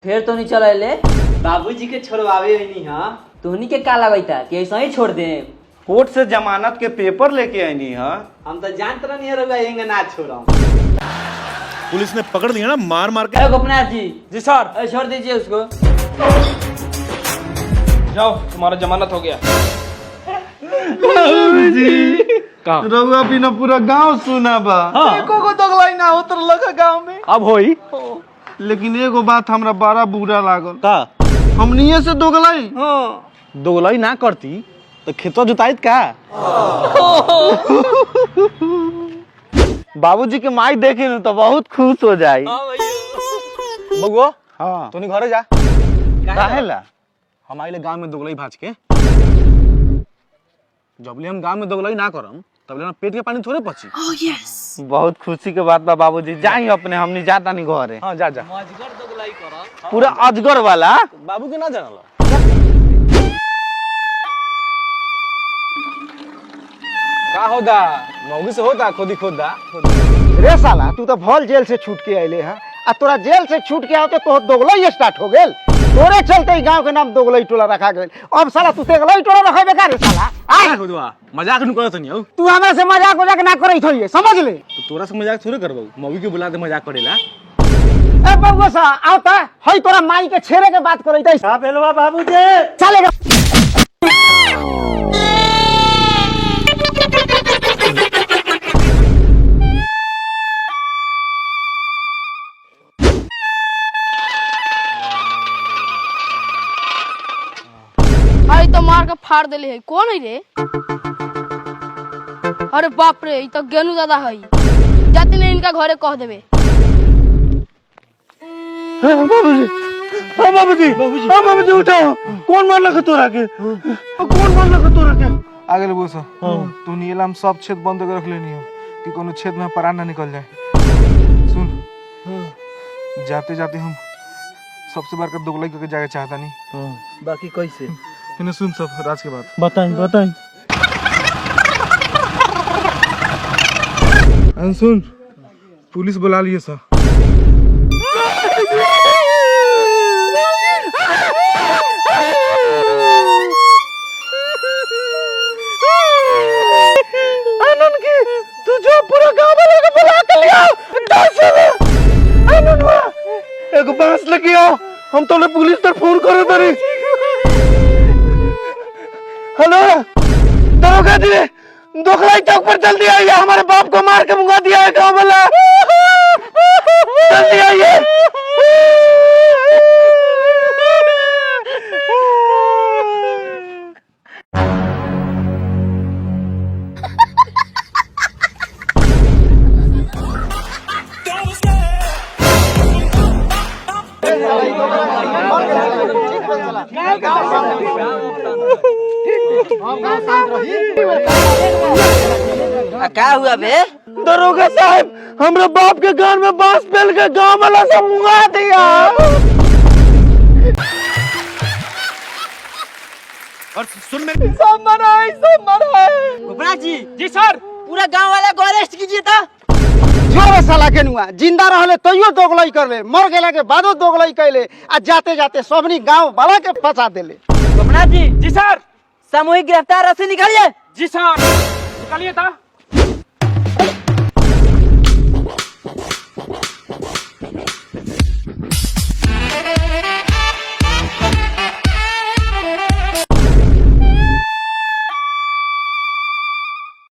फिर तो नहीं चला ले बाबूजी के छोड़वावे नहीं। हाँ तोहनी के काला बैठा कि ऐसा ही छोड़ दे। कोर्ट से जमानत के पेपर लेके आई नहीं। हाँ हम तो जानते नहीं रहुआ यहीं ना छोड़ा। पुलिस ने पकड़ लिया ना मार मार के। गोपनाथ जी। जी सर। छोड़ दीजिए उसको। जाओ तुम्हारा जमानत हो गया। रउआ बिना पूरा गांव सुना बा। एको को दोगलाई ना हो तो लगा गांव में। अब होई। लेकिन एगो बात हमरा बड़ा बुरा लागल। का? हमनिए से दोगलाई। हाँ। दोगलाई ना करती तो खेतवा जुताइत का? बाबूजी के माई देखे न तो बहुत खुश हो जाई। बगुआ हाँ तोनी घरे जा। काहेला? हम आइले गांव में दोगलाई भाज के। जबले हम गांव में दोगलाई ना करम तबले हम पेट के पानी थोड़े पची। बहुत खुशी के बात बा बाबूजी। जाई अपने हमनी जाता नहीं घरे। हाँ जा जा। मजगर दोगलाई करा। पूरा अजगर वाला। बाबू के ना जानला। का होदा? मौगी से होता खुद ही खोदा। रे साला तू तो भल जेल से छूट के आइले है आ तोरा जेल से छूट के आते तो दोगलई स्टार्ट हो गेल। तोरे चलते ही गांव के नाम दोगलई टोला रखा गेल। अब साला तू तेगलई टोला रखेबे का रे साला? आ खुदवा मजाक न करत नहीं हो। तू हमरा से मजाक ना करई थई समझ ले। तो तोरा से मजाक थोड़े करबो। मौगी के बुला दे मजाक करेला। ए बबुआ सा आवता हई तोरा माई के छेरे के बात करई तई। का बेलवा बाबूजी? चलेगा। अरे तो मार के फाड़ देले है। कौन है रे? अरे बाप रे, तो गेनू दादा है। जाते नहीं इनका घरे कह देवे। बाबूजी बाबूजी उठाओ। कौन मारला के तोरा के? कौन मारला के तोरा के? आगे ले बोसा। तू नीला हम सब छेद बंद कर रख लेनी हो कि कोनो छेद में प्राण ना निकल जाए। सुन जाते जाते हम सबसे बड़का दोगलाई करके जाके चाहता नहीं। बाकी कैसे? इन्हें सुन सब राज के बात बताई। सुन पुलिस बुला लिए सा। आनंद की तू जो पूरा गांव वाले को बुला के लिया। आनंद एक बांस लेके आओ। हम तो पुलिस पर फोन करे तारी। हेलो दरोगा जी, दोगलाई चौक पर जल्दी आइए। हमारे बाप को मार के मुंगा दिया है गांव वाला। जल्दी आइए। क्या हुआ बे? दरोगा साहब, हमरे बाप के गान में बांस पेल के गांव वाला सब मुंगा दिया। और सुन मेरे सब मरा है। गोपनाथ जी। जी सर। पूरा गांव वाला को अरेस्ट कीजिए था। छोरे साला के नुआ जिंदा रहले तइयो दोगलई करले, मर गेला के बादो दोगलई कैले आ जाते जाते सबनी गांव वाला के फंसा देले। गोपनाथ जी। जी सर। सामूहिक गिरफ्तार रस्सी निकालिए। जी सर। निकालिए था।